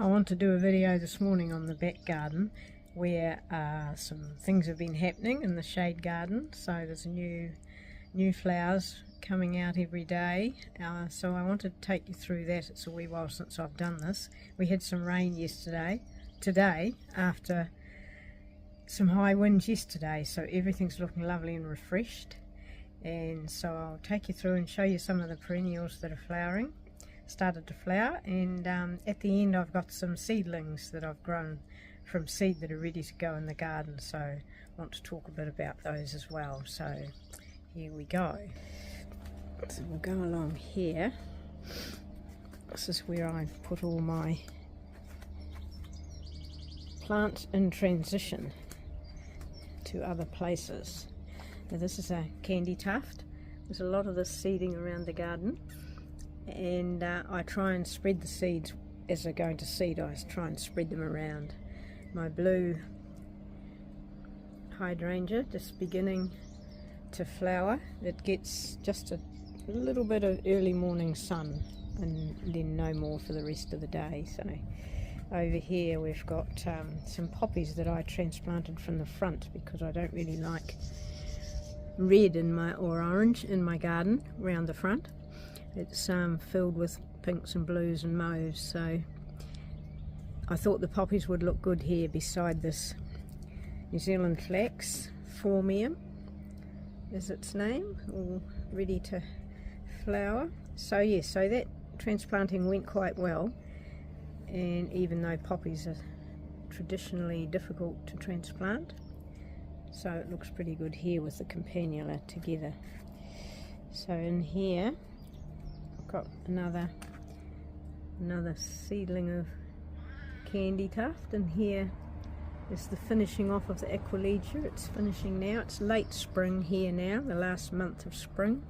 I want to do a video this morning on the back garden where some things have been happening in the shade garden. So there's new flowers coming out every day, so I want to take you through that. It's a wee while since I've done this. We had some rain today after some high winds yesterday, so everything's looking lovely and refreshed. And so I'll take you through and show you some of the perennials that are started to flower, and at the end I've got some seedlings that I've grown from seed that are ready to go in the garden, so I want to talk a bit about those as well. So here we go. So we'll go along here. This is where I put all my plants in transition to other places. Now this is a candy tuft. There's a lot of this seeding around the garden, and I try and spread the seeds as they're going to seed. I try and spread them around. My blue hydrangea just beginning to flower. It gets just a little bit of early morning sun and then no more for the rest of the day. So over here we've got some poppies that I transplanted from the front because I don't really like red or orange in my garden around the front. It's filled with pinks and blues and mauves, so I thought the poppies would look good here beside this New Zealand flax. Phormium is its name, all ready to flower. So yes, so that transplanting went quite well, and even though poppies are traditionally difficult to transplant, so it looks pretty good here with the campanula together. So in here got another seedling of candy tuft, and here is the finishing off of the Aquilegia. It's finishing now. It's late spring here now, the last month of spring.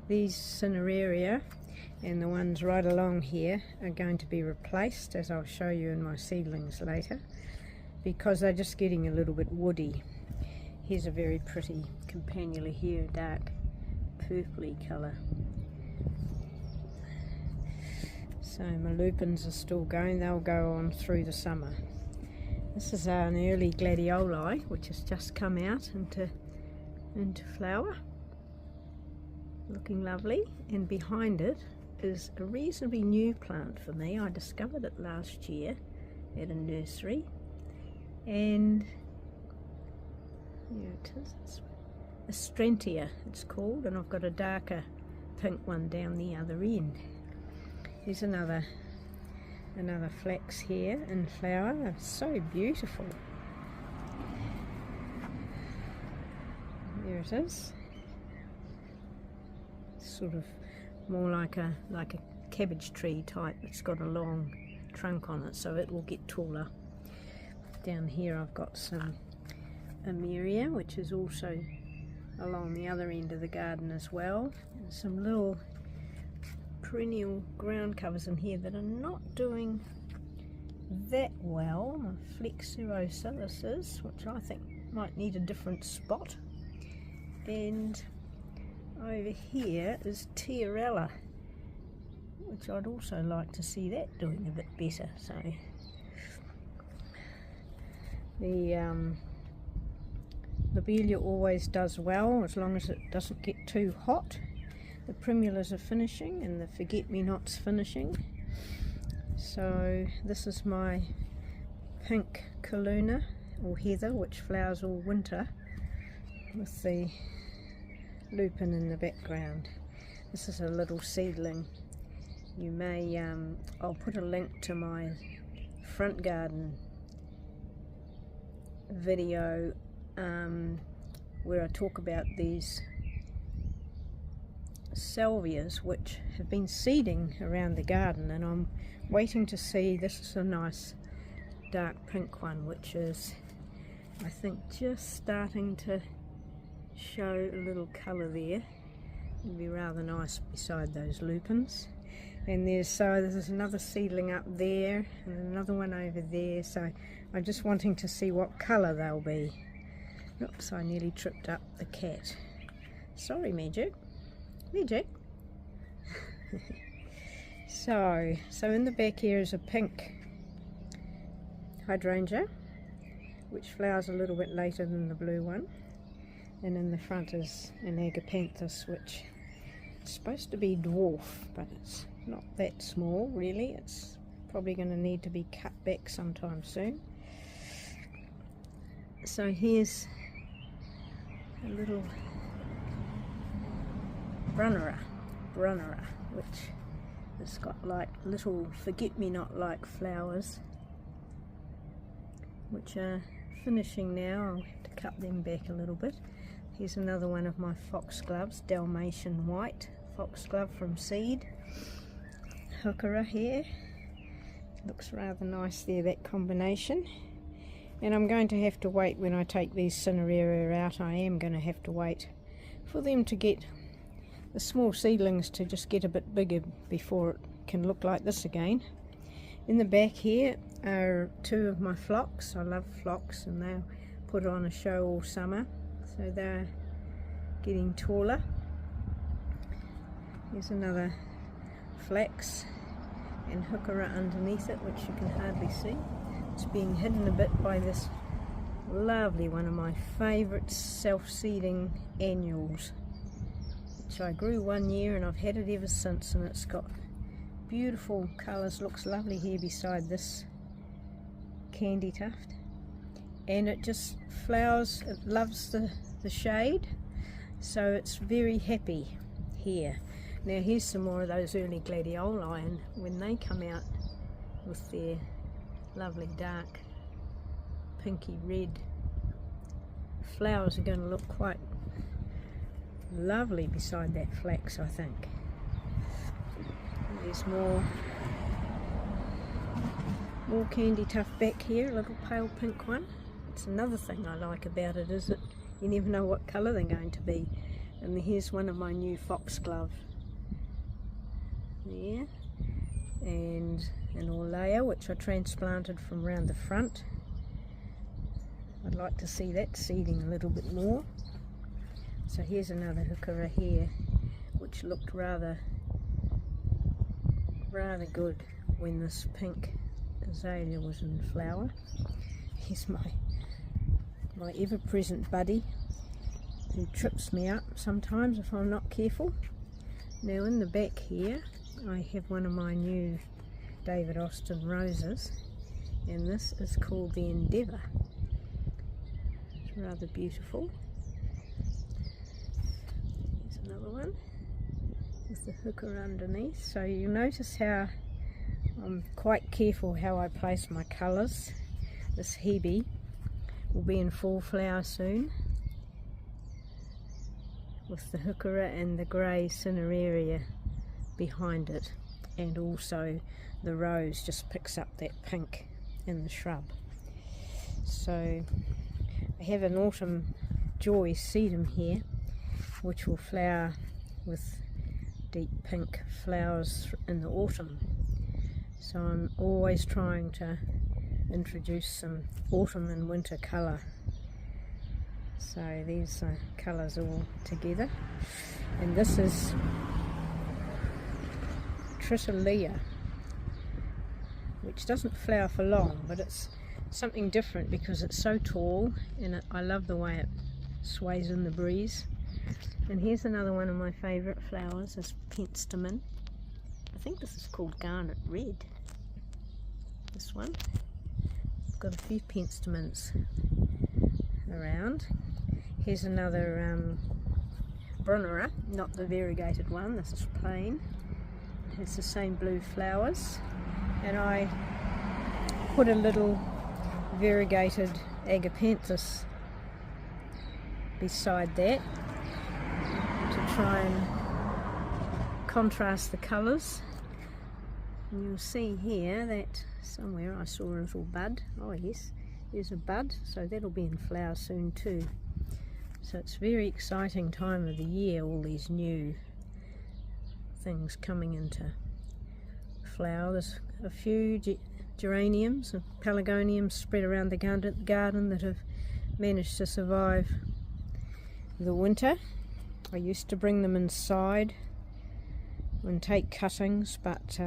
These Cineraria and the ones right along here are going to be replaced, as I'll show you in my seedlings later, because they're just getting a little bit woody. Here's a very pretty campanula here, dark purpley colour. So my lupins are still going. They'll go on through the summer. This is an early gladioli which has just come out into flower, looking lovely. And behind it is a reasonably new plant for me. I discovered it last year at a nursery, and here it is. It's Astrantia it's called, and I've got a darker pink one down the other end. There's another flax here in flower. It's so beautiful. There it is. Sort of more like a cabbage tree type. It's got a long trunk on it, so it will get taller. Down here I've got some Emeria, which is also along the other end of the garden as well. And some little perennial ground covers in here that are not doing that well. Flexurosa this is, which I think might need a different spot. And over here is Tiarella, which I'd also like to see that doing a bit better. So the lobelia always does well as long as it doesn't get too hot. The primulas are finishing and the forget-me-nots finishing. So this is my pink Kaluna or heather, which flowers all winter, with the lupin in the background. This is a little seedling. You may, I'll put a link to my front garden video where I talk about these salvias which have been seeding around the garden, and I'm waiting to see. This is a nice dark pink one which is, I think, just starting to show a little colour there. It'd be rather nice beside those lupins. And there's another seedling up there and another one over there, so I'm just wanting to see what colour they'll be. Oops, I nearly tripped up the cat. Sorry, Magic. So in the back here is a pink hydrangea, which flowers a little bit later than the blue one. And in the front is an agapanthus, which is supposed to be dwarf, but it's not that small really. It's probably going to need to be cut back sometime soon. So here's a little Brunnera, which has got like little forget-me-not-like flowers, which are finishing now. I'll have to cut them back a little bit. Here's another one of my foxgloves, Dalmatian white foxglove from seed. Heuchera here. Looks rather nice there, that combination. And I'm going to have to wait when I take these Cineraria out. I am going to have to wait for them to get the small seedlings to just get a bit bigger before it can look like this again. In the back here are two of my phlox. I love phlox, and they'll put on a show all summer, so they're getting taller. Here's another flax and Heuchera underneath it, which you can hardly see. It's being hidden a bit by this lovely, one of my favourite self-seeding annuals, which I grew one year and I've had it ever since, and it's got beautiful colours. Looks lovely here beside this candy tuft, and it just flowers. It loves the shade, so it's very happy here. Now here's some more of those early gladioli, and when they come out with their lovely dark pinky red flowers, are going to look quite lovely beside that flax, I think. There's more candy tuft back here, a little pale pink one. It's another thing I like about it, is that you never know what colour they're going to be. And here's one of my new foxglove there, and an Orlea, which I transplanted from round the front. I'd like to see that seeding a little bit more. So here's another Heuchera here, which looked rather good when this pink azalea was in flower. Here's my ever-present buddy, who trips me up sometimes if I'm not careful. Now in the back here I have one of my new David Austin roses, and this is called the Endeavour. It's rather beautiful. There's another one with the Heuchera underneath. So you'll notice how I'm quite careful how I place my colours. This Hebe will be in full flower soon, with the Heuchera and the grey Cineraria behind it, and also the rose just picks up that pink in the shrub. So I have an Autumn Joy sedum here, which will flower with deep pink flowers in the autumn. So I'm always trying to introduce some autumn and winter colour. So these colours all together. And this is Tritilia, which doesn't flower for long, but it's something different because it's so tall, and I love the way it sways in the breeze. And here's another one of my favourite flowers, is Penstemon. I think this is called Garnet Red, this one. I've got a few Penstemons around. Here's another Brunnera, not the variegated one, this is plain. It's the same blue flowers, and I put a little variegated agapanthus beside that to try and contrast the colours. And you'll see here that somewhere I saw a little bud. Oh yes, there's a bud, so that'll be in flower soon too. So it's a very exciting time of the year, all these new things coming into flower. There's a few geraniums and pelargoniums spread around the garden that have managed to survive the winter. I used to bring them inside and take cuttings, but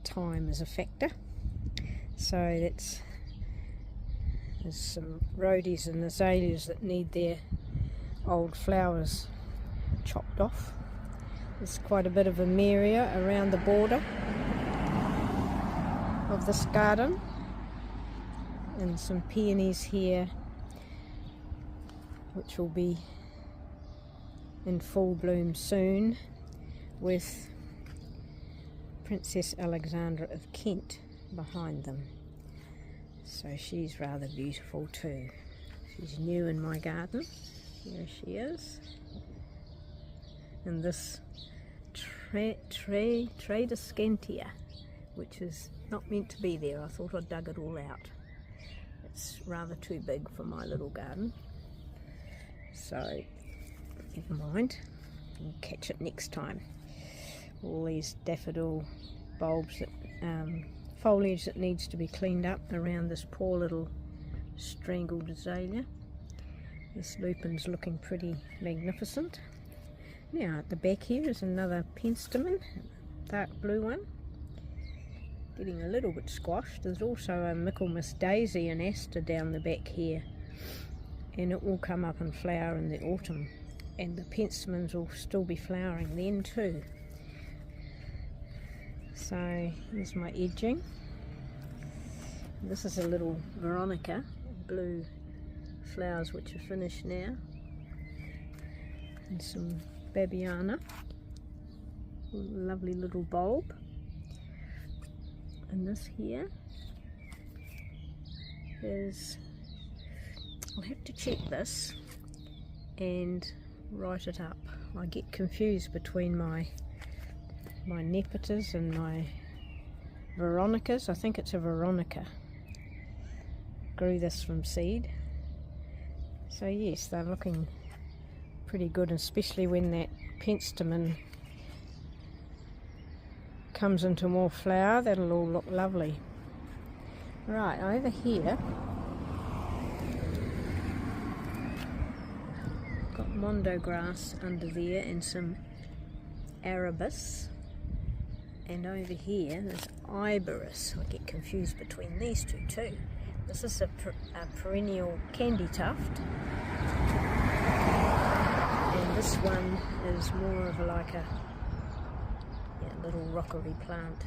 time is a factor. So there's some rhodies and azaleas that need their old flowers chopped off. There's quite a bit of Emeria around the border of this garden, and some peonies here which will be in full bloom soon, with Princess Alexandra of Kent behind them. So she's rather beautiful too. She's new in my garden. Here she is. And this Tradescantia, which is not meant to be there. I thought I dug it all out. It's rather too big for my little garden. So never mind, we'll catch it next time. All these daffodil bulbs, that foliage that needs to be cleaned up around this poor little strangled azalea. This lupin's looking pretty magnificent. Now at the back here is another penstemon, dark blue one, getting a little bit squashed. There's also a Michaelmas daisy and aster down the back here, and it will come up and flower in the autumn, and the penstemons will still be flowering then too. So here's my edging. This is a little Veronica, blue flowers which are finished now, and some Babiana, lovely little bulb. And this here is, I'll have to check this and write it up. I get confused between my Nepetas and my Veronicas. I think it's a Veronica. Grew this from seed. So yes, they're looking pretty good, especially when that penstemon comes into more flower. That'll all look lovely. Right, over here got mondo grass under there and some arabis, and over here there's iberis. I get confused between these two too. This is a perennial candy tuft, and this one is more of like a little rockery plant.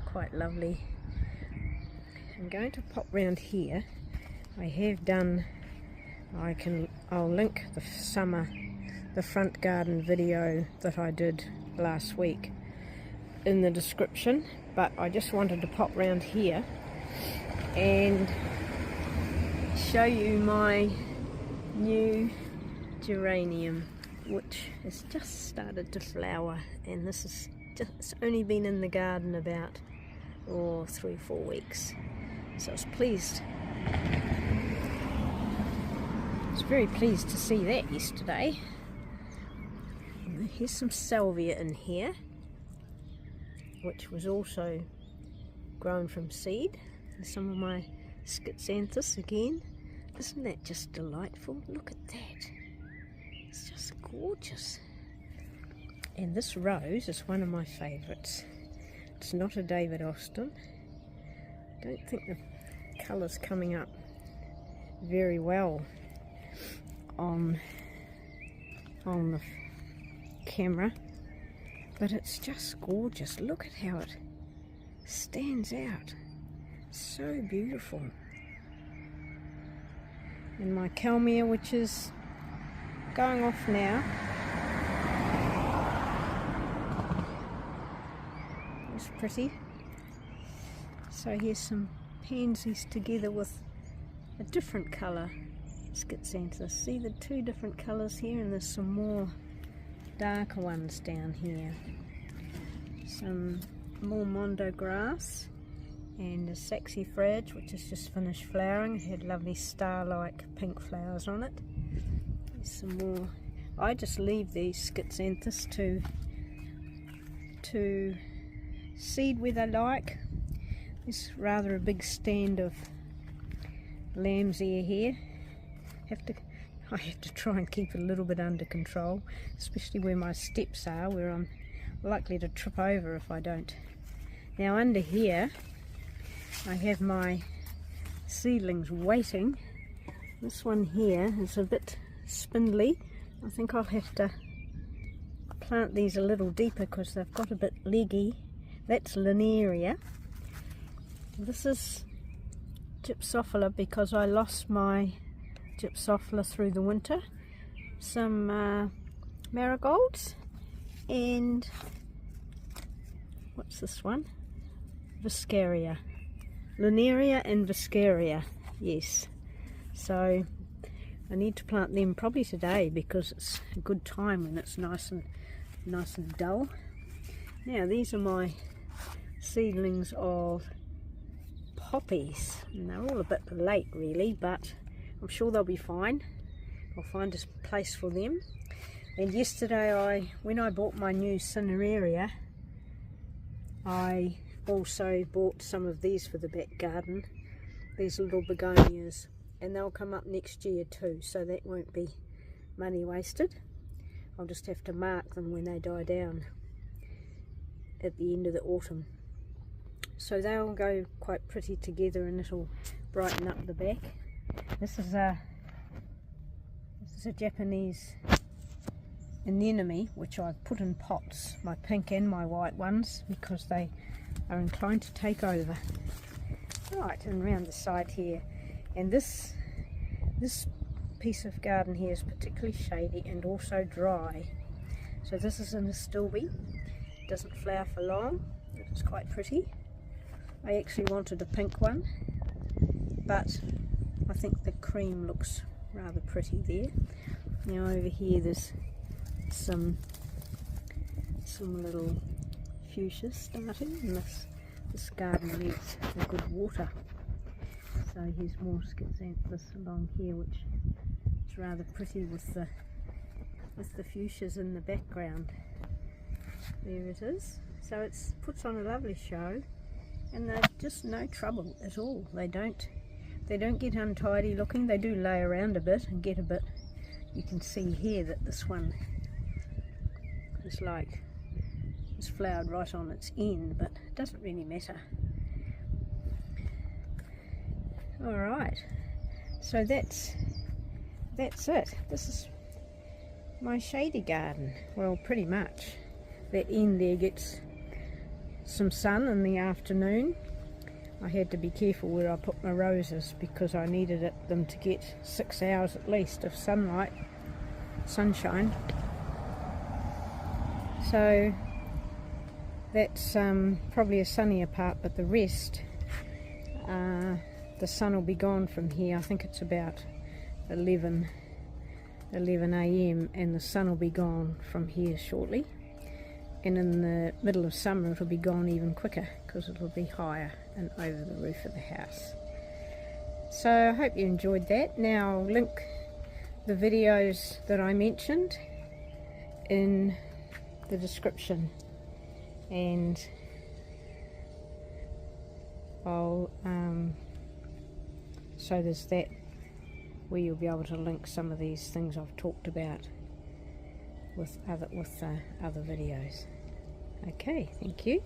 Quite lovely. I'm going to pop round here. I have done, I'll link the front garden video that I did last week in the description, but I just wanted to pop round here and show you my new geranium, which has just started to flower, and this is it's only been in the garden about 3-4 weeks. So I was pleased. I was very pleased to see that yesterday. And here's some salvia in here, which was also grown from seed. And some of my schizanthus again. Isn't that just delightful? Look at that. It's just gorgeous. And this rose is one of my favourites. It's not a David Austin. I don't think the colour's coming up very well on the camera, but it's just gorgeous. Look at how it stands out. So beautiful. And my Kalmia, which is going off now. It's pretty. So here's some pansies together with a different colour schizanthus. See the two different colours here, and there's some more darker ones down here. Some more mondo grass and a saxifrage, which has just finished flowering. It had lovely star-like pink flowers on it. There's some more. I just leave these schizanthus to seed where they like. There's rather a big stand of lamb's ear here. I have to try and keep it a little bit under control, especially where my steps are, where I'm likely to trip over if I don't. Now under here I have my seedlings waiting. This one here is a bit spindly. I think I'll have to plant these a little deeper because they've got a bit leggy. That's Linearia. This is Gypsophila because I lost my Gypsophila through the winter. Some marigolds, and what's this one? Viscaria. Linearia and Viscaria, yes. So I need to plant them probably today because it's a good time when it's nice and dull. Now these are my seedlings of poppies, and they're all a bit late really, but I'm sure they'll be fine. I'll find a place for them. And yesterday when I bought my new Cineraria, I also bought some of these for the back garden, these little begonias, and they'll come up next year too, so that won't be money wasted. I'll just have to mark them when they die down at the end of the autumn. So they'll go quite pretty together and it'll brighten up the back. This is a Japanese anemone which I've put in pots, my pink and my white ones, because they are inclined to take over. Right, and round the side here, and this piece of garden here is particularly shady and also dry. So this is an astilbe. It doesn't flower for long, but it's quite pretty. I actually wanted a pink one, but I think the cream looks rather pretty there. Now over here there's some little fuchsias starting, and this garden needs a good water. So here's more Schizanthus along here, which is rather pretty with the fuchsias in the background. There it is. So it puts on a lovely show, and they're just no trouble at all. They don't get untidy looking. They do lay around a bit and get a bit. You can see here that this one is it's flowered right on its end, but it doesn't really matter. Alright, so that's it. This is my shady garden. Well, pretty much. That end there gets some sun in the afternoon. I had to be careful where I put my roses because I needed them to get 6 hours at least of sunshine. So that's probably a sunnier part, but the rest, the sun will be gone from here. I think it's about 11 AM, and the sun will be gone from here shortly. And in the middle of summer it'll be gone even quicker because it'll be higher and over the roof of the house. So I hope you enjoyed that. Now I'll link the videos that I mentioned in the description, and I'll so there's that where you'll be able to link some of these things I've talked about with other videos. Okay, thank you.